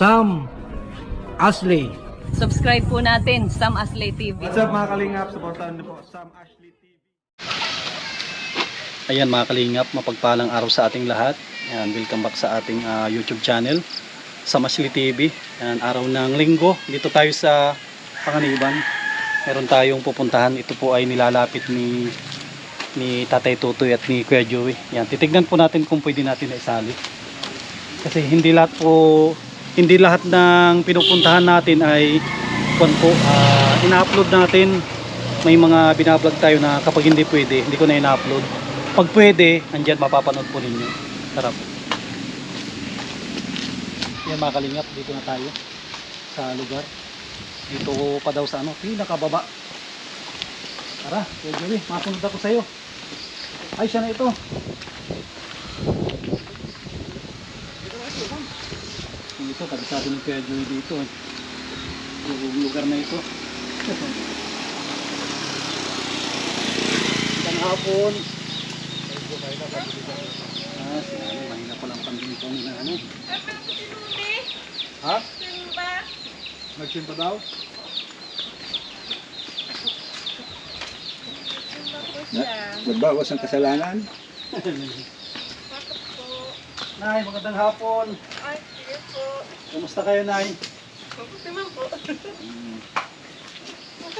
Sam Ashley. Subscribe po natin, Sam Ashley TV. What's up mga kalingap? Supportahan niyo po Sam Ashley TV. Ayan mga kalingap, mapagpalang araw sa ating lahat. Ayan, welcome back sa ating YouTube channel, Sam Ashley TV. Ayan, araw ng linggo, dito tayo sa Panganiban. Meron tayong pupuntahan. Ito po ay nilalapit ni Tatay Tutoy at ni Kuya Joey. Ayan, titignan po natin kung pwede natin na isali. Kasi hindi lahat ng pinupuntahan natin ay ina-upload natin. May mga binablog tayo na kapag hindi pwede, hindi ko na ina-upload. Pag pwede, andyan mapapanood po ninyo. Tara po. Yan mga kalingap, dito na tayo sa lugar. Dito pa daw sa pinakababa. Tara, Kuya Joey, mapunod ako sa iyo. Ay, siya na ito. Ito, kabisado ng Kuya Joey dito. Yung lugar na ito. Magandang hapon. Sinanay, mahina pa lang pandito nila Ha? Nagsimpa daw? Nagbawas ang kasalanan. Nay, magandang hapon. Ay, sige po. Kumusta kayo, Nay? Mabuti man po.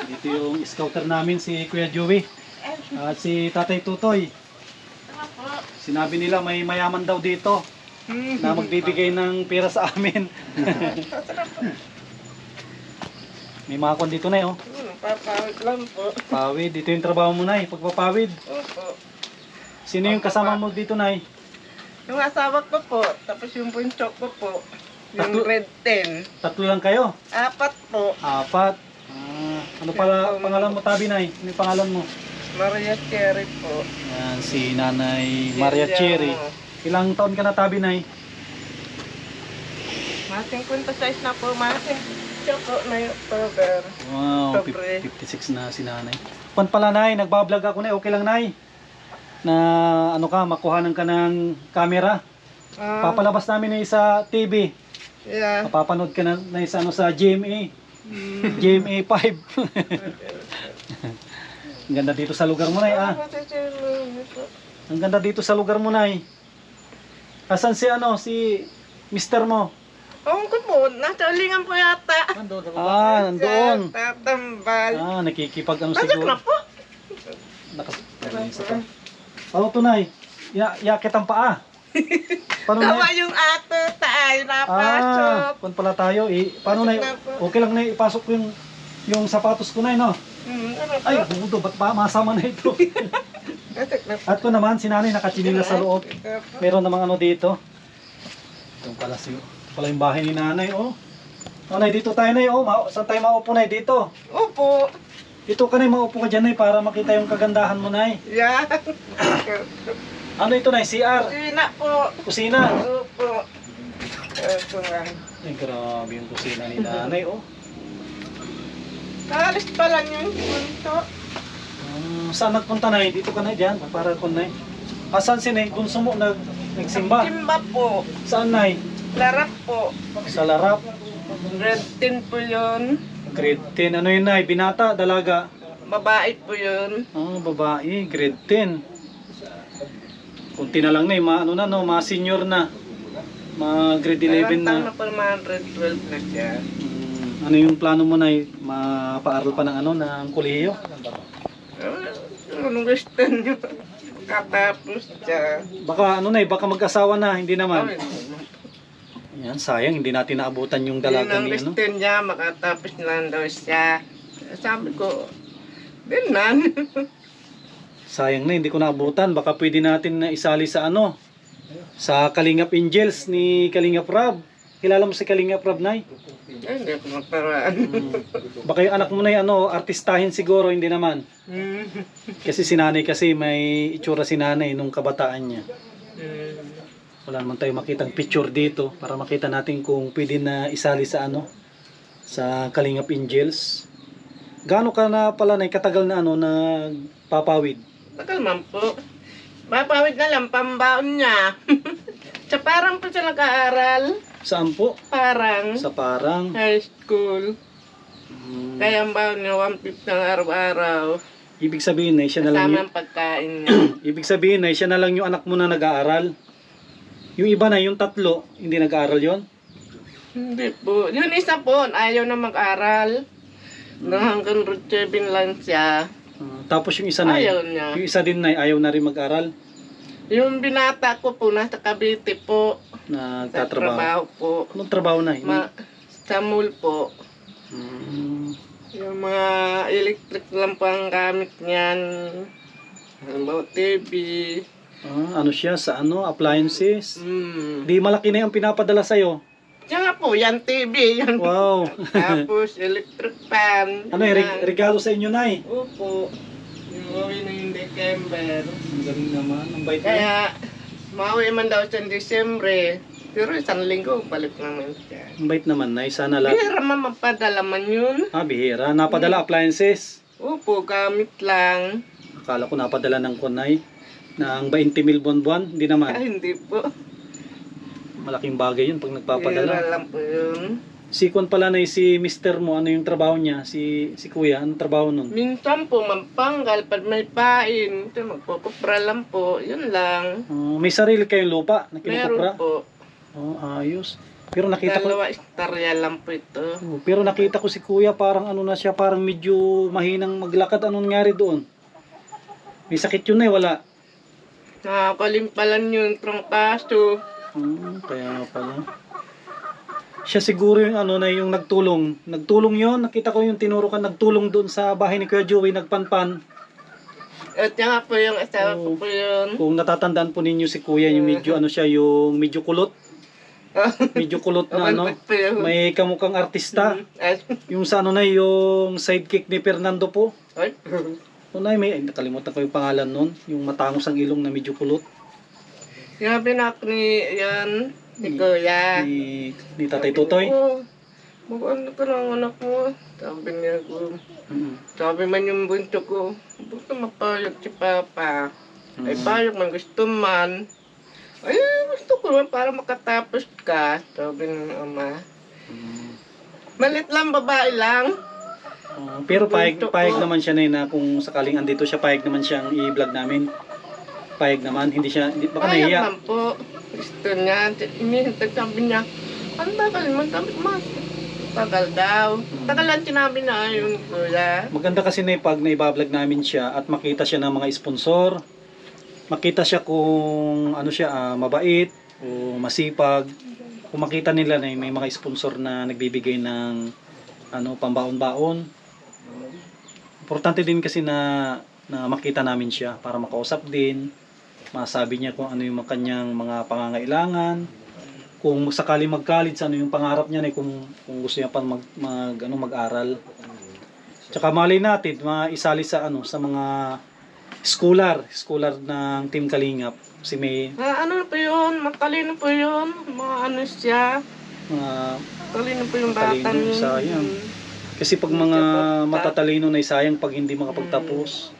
Dito yung scouter namin, si Kuya Joey. At si Tatay Tutoy. Tama po. Sinabi nila may mayaman daw dito na magbibigay ng pera sa amin. May mga kon dito, Nay, oh. Papawid lang po. Pawid, dito yung trabaho mo, Nay, pagpapawid. Opo. Sino yung kasama mo dito, Nay? Yung asawa ko po, tapos yung bunso ko po, yung Tatlo? grade 10. Tatlo lang kayo? 4 po. 4. Ano pala pangalan mo, Tabi, Nay? Ano yung pangalan mo? Maria Cherry po. Yan, si Nanay Maria Cherry. Ilang taon ka na, Tabi, Nay? Masing 56 na po, masing po na yung October. Wow, Sobre. 56 na si Nanay. Pan pala, Nay, nagbablog ako, Nay. Okay lang, Nay. Na makuhanan ka ng camera. Papalabas namin na sa TV. Yeah. Mapapanood ka na sa sa GMA. GMA 5. Ang ganda dito sa lugar mo, Nay, Ang ganda dito sa lugar mo, Nay. Asan si si Mister mo? Oo ko po, nasa ulingan po yata. Nandoon. Tatambal. Nakikipag Pasok siguro. na po. Ano to, Nay? Yakit ang paa. Paano, Tawa Nay? yung ato, tayo napasok. Kung pala tayo, paano, Nay? Okay lang, Nay, ipasok ko yung sapatos ko, Nay, no? Ay, budo, ba't pa masama na ito? At ko naman, si Nanay nakachinilas sa loob. Meron namang dito. Ito pala yung bahay ni Nanay, oh. Nay, dito tayo, Nay, oh. Saan tayo maupo, Nay? Dito. Opo. Dito ka, Nay, maupo ka dyan, Nay, para makita yung kagandahan mo, Nay. Yan. Ano ito, Nay? CR? Sina po. Kusina? Opo. Ito nga. Ay, grabe yung kusina ni Nanay, oh. Kaalis pa lang yung punto. Saan nagpunta, Nay? Dito ka, Nay, dyan. Para ko, Nay. Asan si Nay? Kung sumo, nagsimba. Simba po. Saan, Nay? Larap po. Sa Larap. Grade 10 po yun. Grade 10. Ano yun, Nay? Binata, dalaga? Babae po yun. Babae. Grade 10. Kunti na lang, Nay. Ma-senior na. Grade 11 Tama na. po naman grade 12 na siya. Ano yung plano mo, Nay? Mapaaral pa ng ng kolehiyo? Anong gusto nyo? Katapos siya. Baka, Nay? Baka mag-asawa na. Hindi naman. Yan, sayang. Hindi natin naabutan yung dalaga Yun ang ni gusto niya, makatapos na daw siya. Sabi ko, din nan. Sayang na, hindi ko naabutan. Baka pwede natin na isali sa sa Kalingap Angels ni Kalingap Rab. Kilala mo si Kalingap Rab, Nay? Hindi ko magparaan. Baka yung anak mo na artistahin siguro, hindi naman. Kasi si Nanay kasi may itsura si Nanay nung kabataan niya. Wala naman tayo makitang picture dito para makita natin kung pwede na isali sa sa Kalingap Angels. Gaano ka na pala, Nay, katagal na nagpapawid? Tagal man po. Mapawid na lang, pambaon niya. Sa parang po siya nag-aaral. Saan po? Parang Sa Parang. high school. Hmm. Kaya ang baon niya 150 ng araw-araw. Ibig sabihin na siya na lang Kasama yung, ang pagkain niya. ibig sabihin na siya na lang yung anak mo na nag-aaral. Yung iba na, yung tatlo, hindi nag-aaral yon. Hindi po. Yung isa po, ayaw na mag-aral. Hanggang grade 7 lang siya. Tapos yung isa na, Ayaw niya. yung isa din na ayaw na rin mag-aral. Yung binata ko po, nasa Cavite po. Sa Nagtatrabaho. trabaho po. Anong trabaho na? Sa mall po. Hmm. Yung mga electric lang po ang gamit niyan. Halimbawa TV. Ano siya sa ano, appliances? Hmm. Di malaki na yung pinapadala sa'yo. Siya nga po, yan TV. Yan. Wow. Tapos electric fan. Ano yung regalo sa inyo, Nay? Opo. Yung uwi na yung December. Ang galing naman. Ang bait na. Kaya, mauwi man daw sa Disyembre. Pero isang linggo, balik naman siya. Ang bait naman, Nay. Sana lang. Bihira man mapadala man yun. Bihira. Napadala appliances. Opo, gamit lang. Akala ko napadala ng kunay. Ng 20,000 buwan-buwan. Hindi naman. Hindi po. Malaking bagay yun pag Bihira nagpapadala. lang po yun. Si Kwan pala na si Mister mo, ano yung trabaho niya? Si Kuya, anong trabaho nun? Minsan po, mampanggal pag may pain. Ito, magpupupra lang po. Yun lang. May sarili kayong lupa na kinukupra? Meron po. Ayos. Pero nakita ko, Dalawa istorya lang po ito. pero nakita ko si Kuya parang ano na siya, parang medyo mahinang maglakad. Anong nangyari doon? May sakit yun wala. Nakakalimpalan yun, trangkaso. Kaya pala. Siya siguro yung ano na yung nagtulong. Nagtulong yon. Nakita ko yung tinuro ka nagtulong doon sa bahay ni Kuya Joey, nagpanpan. At yan nga po yung asawa ko po yun. Kung natatandaan po ninyo si Kuya, yung medyo ano siya, yung medyo kulot. Medyo kulot na ano. Malapit po yun. May kamukhang artista. Ay, Yung sa ano na yung sidekick ni Fernando po. ay. Unay, nakalimutan ko yung pangalan nun. Yung matangos ang ilong na medyo kulot. Sinabi na ako ni Kuya. Ni Tatay Tutoy. Oo. Mag-ano ka ng anak mo? Sabi niya ko. Sabi man yung bunso ko, bakit mapayag si Papa? Ay payag man, gusto man. Ay, gusto ko man para makatapos ka. Sabi ng ama. Malit lang, babae lang. Pero payag naman siya na kung sakaling andito siya, payag naman siyang i-vlog namin. Payag naman, hindi siya, baka Payag nahiya. man po. Gusto niya. Inihintag sabi niya, ang tagal man, sabi ko, tagal daw. Tagalan sinabi na yun, Kuya. Maganda kasi na pag naibablog namin siya at makita siya ng mga sponsor. Makita siya kung ano siya, mabait o masipag. Kung makita nila na may mga sponsor na nagbibigay ng ano, pambaon-baon. Importante din kasi na makita namin siya para makausap din. Masabi niya kung ano yung kanyang mga pangangailangan. Kung sakali mag-college, ano yung pangarap niya kung gusto niya pa mag-aral. Tsaka malay natin, maisali sa sa mga scholar ng Team Kalingap. Si May Ano po yun? Matalino po yun. Mga ano siya. Matalino po yung bata matalino, niya. sayang. Kasi pag mga matatalino na sayang pag hindi makapagtapos.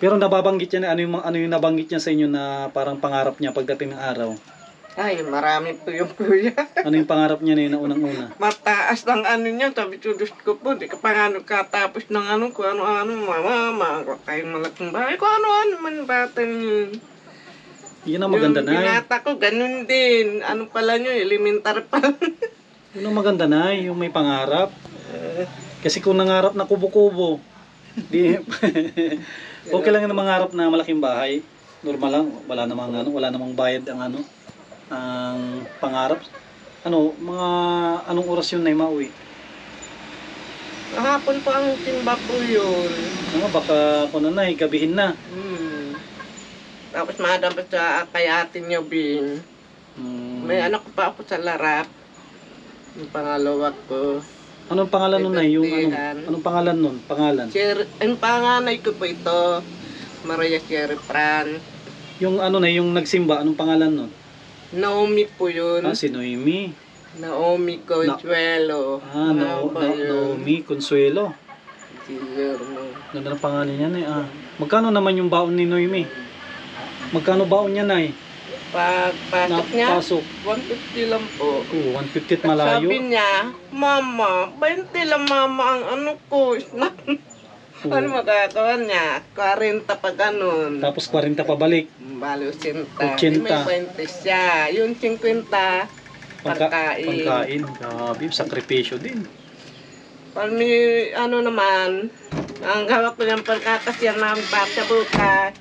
Pero nababanggit niya ano yung nabanggit niya sa inyo na parang pangarap niya pagdating ng araw. Ay, marami po yung Kuya. Ano yung pangarap niya na unang-una? Mataas ng ano niya. Sabi tudus ko po. Di ka pa nga katapos ng ano. Kung ano-ano. Mama, kayong malaking bahay. Kung ano-ano man bata niyo. Yun ang maganda Yung na. binata ko, ganun din. Ano pala nyo, elementar pa. Yun ang maganda na, yung may pangarap. Kasi kung nangarap na kubo-kubo, di okay lang yung mangarap na malaking bahay. Normal lang, wala namang bayad ang ang pangarap. Mga anong oras yun na mauwi? Kahapon pa ang timba po yun. Baka gabihin na. Tapos madam pa sa kay ate niyo, Bin. May anak ko pa ako sa larap. Yung pangalawa ko. Anong pangalan nun yung anong pangalan nun? Pangalan? Ang panganay ko po ito, Maria Sherry Fran. Yung yung nagsimba, anong pangalan nun? Naomi po yun. Si Noemi. Naomi Consuelo. Naomi Consuelo. Ganda ng pangalan niya Magkano naman yung baon ni Noemi? Magkano baon niya Pagpasok niya, Pasok. 150 lang po. 150 at malayo. Sabi niya, Mama, 20 lang mama ang ano ko. Ano magagawa niya? 40 pa ganun. Tapos 40 pabalik. Balo 80. 80. May 20 siya. Yung 50, pagkain. Pagkain. Grabe, sakripisyo din. Pag may ano naman, ang gawa ko yung pagkakasya namin pa sa bukas.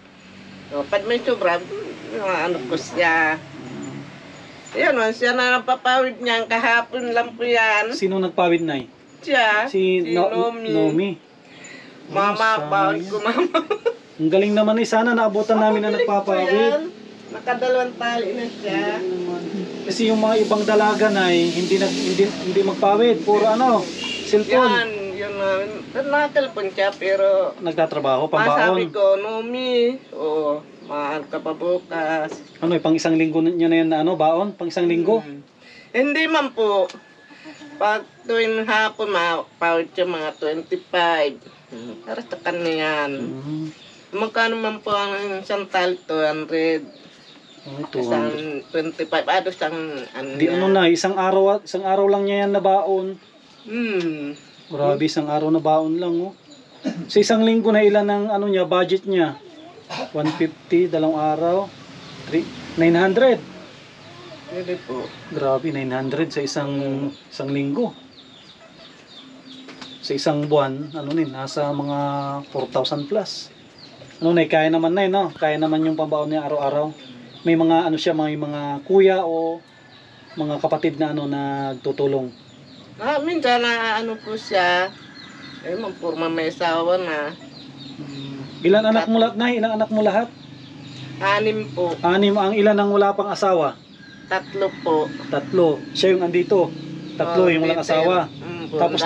So, pag may sobra, ano ko siya. Yan, siya na napapawid niyan. Kahapon lang po yan. Sino nagpawid na Siya, Si Nomi. Nomi. Mama, Sayang. pawid ko mama. Ang galing naman sana naabutan namin na nagpapawid. Nakadalawang tali na siya. Kasi yung mga ibang dalaga na hindi magpawid, puro cellphone. Yan, yun na. Natelpon siya pero Nagtatrabaho, sabi pambaon. ko, Nomi, mahal ka pa bukas. Pang isang linggo niya na yan na baon? Pang isang linggo? Hindi man po. Pag tuwing hapon, mapawid siya mga 25. Para sa kanya yan. Mm. Magkano man po ang isang tali? 200. Oh, Isang 200. 25. Isang ano Di isang araw lang niya yan na baon. Hmm. Grabe, isang araw na baon lang Sa isang linggo na ilan ang niya, budget niya? 150, dalawang araw. 900. Pwede po. Grabe, 900 sa isang linggo. Sa isang buwan, nasa mga 4,000 plus. Kaya naman no? Kaya naman yung pambaon niya araw-araw. May mga may mga kuya o mga kapatid na nagtutulong. Minsan na po siya. Magpurma may asawa na. Ilan anak mo lahat na? Ilang anak mo lahat? 6 po. 6 ang ilan ang wala pang asawa? 3 po. 3. Siya yung andito. 3 yung walang asawa. Tapos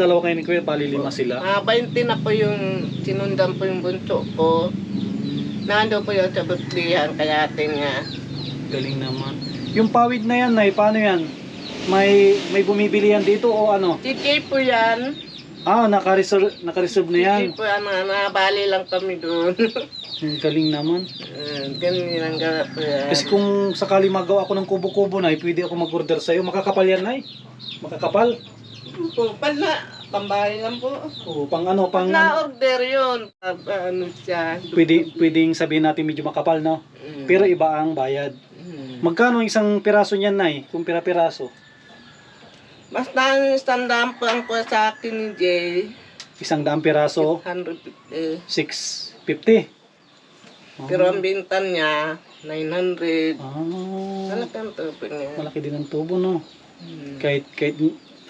dalawa kayo ni Kuya, bali 5 sila. 20 na po yung sinundan po yung bunso ko. Nando po yung sa butlihan kaya niya. Galing naman. Yung pawid na yan, Nay, paano yan? May bumibili yan dito o ano? TK po yan. Naka-reserve na yan. TK po yan. Nabali lang kami doon. Galing naman. Ganun ang gawa po yan. Kasi kung sakali magawa ako ng kubo-kubo, Nay, pwede ako mag-order sa'yo. Makakapal yan, Nay? Makakapal? Pambahay lang po. O, pang Na-order yun. Siya. pwedeng sabihin natin medyo makapal, no? Pero iba ang bayad. Magkano isang piraso niyan, Nay? Kung pira-piraso? Basta ang standaan po ang po sa akin ni Jay. 100 piraso, 150. 650. Pero ang bintan niya, 900. Talagang tupo niya. Malaki din ang tubo, no? Kahit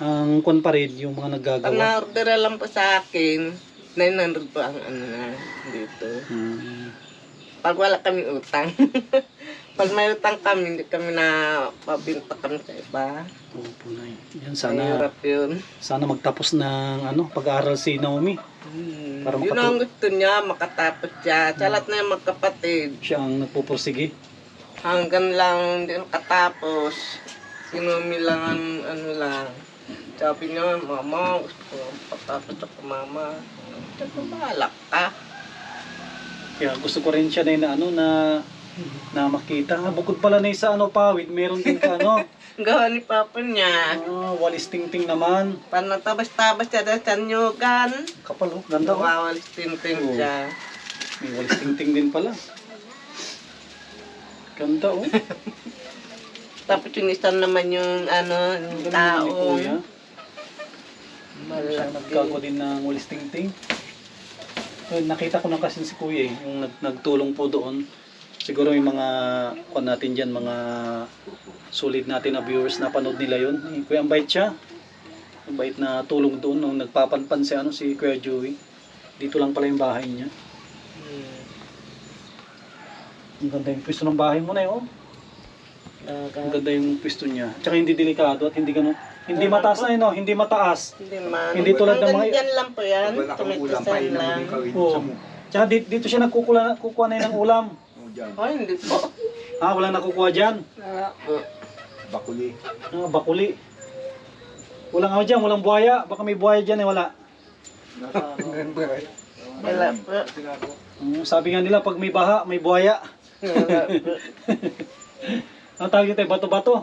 ang kwan pa rin, yung mga Pag naggagawa. na-order lang po sa akin, 900 po ang na dito. Pag wala kami utang. Pag may utang kami, hindi kami na pabinta kami sa iba. Opo, Nay. Yan, Mahirap yun. sana magtapos ng pag-aaral si Naomi. Para Yun ang gusto niya, makatapos siya. Sa lahat na yung magkapatid. Siya ang nagpupursige. Hanggang lang hindi nakatapos. Sinumi lang ang lang. Sabi niya, Mama, gusto ko patapos ako, Mama. Sabi ko, bahala ka. Kaya gusto ko rin siya na makita. Bukod pala na sa pawid, meron din ka Gawa ni Papa niya. walis ting-ting naman. Panatabas-tabas siya dahil sa nyugan. Kapal ganda Wawalis ting-ting siya. May walis ting-ting din pala. Ganda Tapos yung isa naman yung yung tao. Kuya. Malaki. Nagkago din ng walis ting-ting. Nakita ko na kasi si Kuya yung nagtulong po doon. Siguro yung mga natin dyan, mga solid natin na viewers na panood nila yun. Kuya, ang bait siya. Ang bait na tulong doon nung nagpapanpan si Kuya Joey. Dito lang pala yung bahay niya. Ang ganda yung pwesto ng bahay mo na yun. Ang ganda yung pwesto niya. Tsaka hindi delikado at hindi ganun. Hindi mataas na hindi mataas. Hindi man. Hindi tulad ng mga... Hanggang dyan lang po yan. Wala kang ulam, Tumitisan painan mo lang. ikaw. Oo. Tsaka dito siya kukuha na ng ulam. Ay, hindi po. Walang nakukuha dyan. Wala po. Bakuli. Bakuli. Walang dyan, walang buhaya. Baka may buhaya dyan wala. Wala po. Sabi nga nila pag may baha, may buhaya. Wala po. Ang tawag nito ay bato-bato.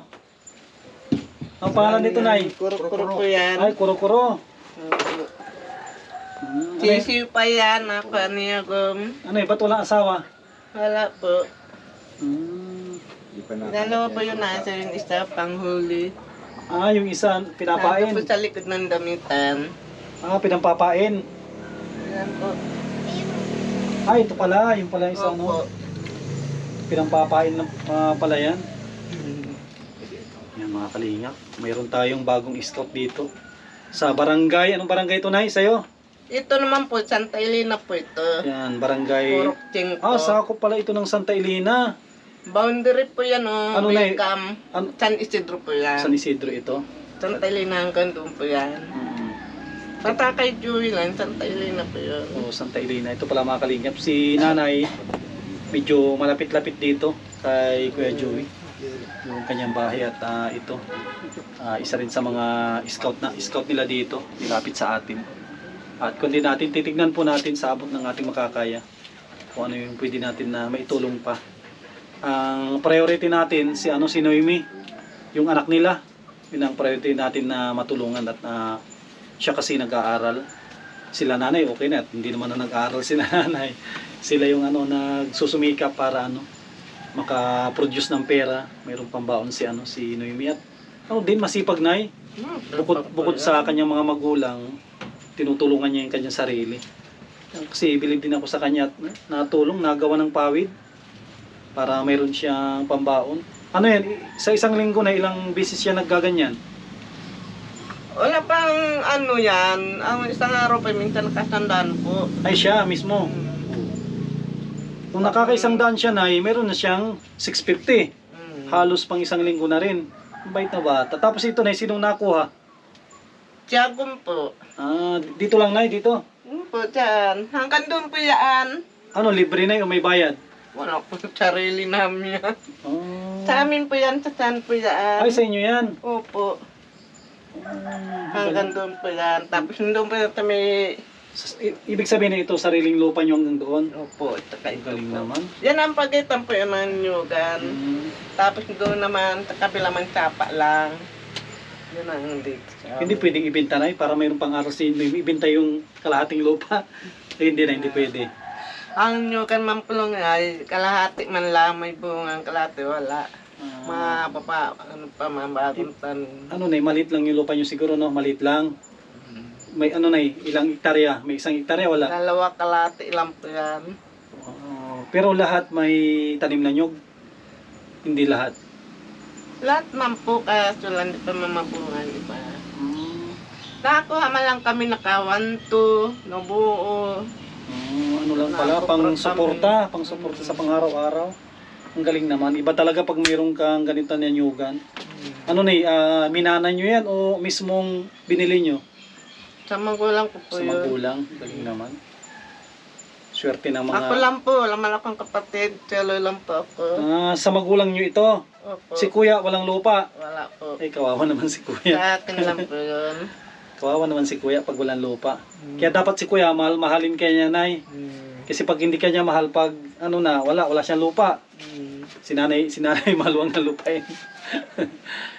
Ang pangalan nito, Nay? Kuro-kuro po yan. Ay, kuro-kuro. Opo. Ano, Sisiw pa yan, ako niya gum. ano ba't walang asawa? Wala po. Hindi pa na. Dalawa po yun nasa yung isa panghuli. Ah, yung isa, Nandun pinapain. po sa likod ng damitan. Ah, pinampapain. Yan po. Ay, ito pala, yung pala isa, Opo. ano? Pinampapain lang pala yan. Yan mga kalingap. Mayroon tayong bagong scout dito. Sa barangay, anong barangay ito, Nay, sa'yo? Ito naman po, Santa Elena po ito. Yan, barangay. Purok Ching po. Ah, sakop pala ito ng Santa Elena. Boundary po yan, oh. Ano na Welcome. Ano? San Isidro po yan. San Isidro ito. Santa Elena hanggang doon po yan. Bata kay Joey lang, Santa Elena po yun. O, Santa Elena. Ito pala mga kalingap. Si nanay, medyo malapit-lapit dito kay Kuya Joey. Yung kanyang bahay at ito. Isa rin sa mga scout nila dito. Nilapit sa atin. At kundi natin, titignan po natin sa abot ng ating makakaya kung ano yung pwede natin na maitulong pa. Ang priority natin si Noemi, yung anak nila. Yun ang priority natin na matulungan at siya kasi nag-aaral. Sila nanay okay na at hindi naman na nag-aaral si nanay. Sila yung nagsusumikap para maka-produce ng pera. Mayroong pambaon si Noemi at din masipag nay. Bukod sa kanyang mga magulang, tinutulungan niya yung kanyang sarili. Kasi bilib din ako sa kanya at natulong, nagawa ng pawid para mayroon siyang pambaon. Ano yan? Sa isang linggo na ilang beses siya naggaganyan? Wala pang ano yan. Ang isang araw pa minsan nakasandaan po. Ay siya mismo. Kung nakakaisang daan siya na, meron na siyang 650. Halos pang isang linggo na rin. Ang bait na bata. Tapos ito na, sinong nakuha? Tiyagom po. Ah, dito lang na, dito. Po dyan. Hanggang doon po yan. Ano, libre na o may bayad? Wala po sarili namin yan. Oh. Sa amin po yan, sa saan po yan. Ay, sa inyo yan. Opo. Hanggang doon po yan. Tapos doon po yan sa may... Ibig sabihin na ito, sariling lupa nyo hanggang doon. Opo, ito Ang galing naman. yan ang pagitan po yun ng nyugan. Tapos doon naman, sa kabila man sapa lang. Yun ang dito. Hindi pwedeng ibenta na para mayroong pang-aral si Noemi. Ibenta yung kalahating lupa. Hindi na, hindi pwede. Ang nyugan man pulong ay kalahati man lang may bungang kalahati wala. Mabagong tanim. Ano na, maliit lang yung lupa nyo siguro, no? Maliit lang. May ilang hektarya? May isang hektarya, wala? Dalawa kalahati lang po yan. Pero lahat may tanim na nyog? Hindi lahat. Lahat man po kaso lang di pa mamabungan, di ba? Nakakuha man lang kami nakawanto, nabuo. Ano lang pala, pang-suporta sa pang-araw-araw. Ang galing naman. Iba talaga pag mayroong kang ganito na nyugan. Ano na, minana nyo yan o mismong binili nyo? Sa magulang ko po Sa yun. magulang. Galing naman. Swerte ng mga... Ako lang po, wala man akong kapatid. Solo lang po ako. Sa magulang nyo ito. Opo. Si kuya, walang lupa. Wala po. Ay, kawawa naman si kuya. Sa akin lang po yun. Kawawa naman si kuya pag walang lupa. Kaya dapat si kuya, mahalin kaya niya, nay. Kasi pag hindi kanya mahal, pag wala siyang lupa. Si nanay maluwang na lupain.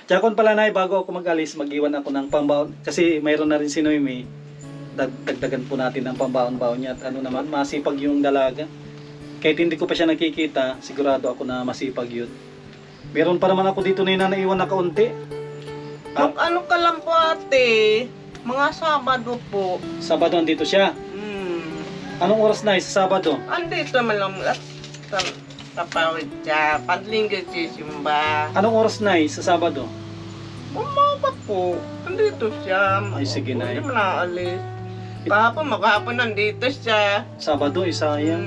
Tsaka pala, nay, bago ako mag-alis, mag-iwan ako ng pambaon. Kasi mayroon na rin si Noemi. Dagdagan po natin ng pambaon-baon niya. At masipag yung dalaga. Kahit hindi ko pa siya nakikita, sigurado ako na masipag yun. Meron pa naman ako dito na naiwan na kaunti. Ano ka lang po ate? Mga Sabado po. Sabado andito siya. Anong oras na sa Sabado? Andito man lang kapawid siya. Panlinggo sisimba. Anong oras na sa Sabado? Umaga po. Andito siya. Ay, sige, Nay. Hindi mo naalis. Kahapon, maghapon nandito siya. Sabado, sayang.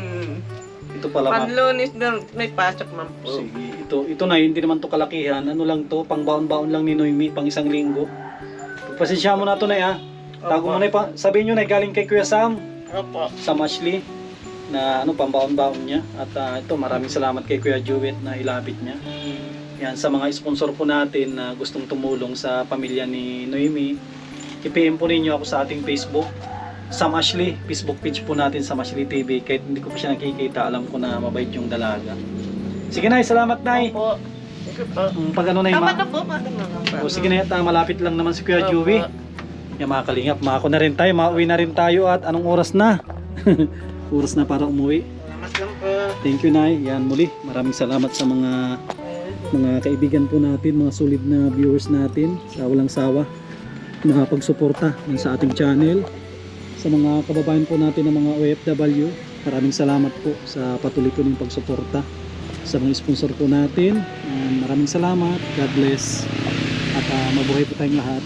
Ito pala Panlunis na may pasok man po. Sige, ito na, hindi naman to kalakihan. Ano lang to, pang baon-baon lang ni Noemi, pang isang linggo. Pasensya mo na to, Nay, ha? Tago mo, Nay, sabihin nyo, Nay, galing kay Kuya Sam. Opo. Sam Ashley, na pang baon-baon niya. At ito, maraming salamat kay Kuya Jewet na ilapit niya. Yan, sa mga sponsor po natin na gustong tumulong sa pamilya ni Noemi, i-PM po ninyo ako sa ating Facebook. Sam Ashley, Facebook page po natin, Sam Ashley TV. Kahit hindi ko pa siya nakikita, alam ko na mabait yung dalaga. Sige Nay, salamat Nay. Opo. Sige po. Pag ano Nay, Tama na po, paano na lang. O sige na yata, malapit lang naman si Kuya Opo. Joey. Yan mga kalingap, mako na rin tayo, mauwi na rin tayo at anong oras na? Oras na para umuwi. Salamat lang po. Thank you Nay. Yan muli, maraming salamat sa mga kaibigan po natin, mga solid na viewers natin sa walang sawa nakapagsuporta sa ating channel. Sa mga kababayan po natin ng mga OFW, maraming salamat po sa patuloy po ng pagsuporta. Sa mga sponsor po natin, maraming salamat. God bless. At mabuhay po tayong lahat.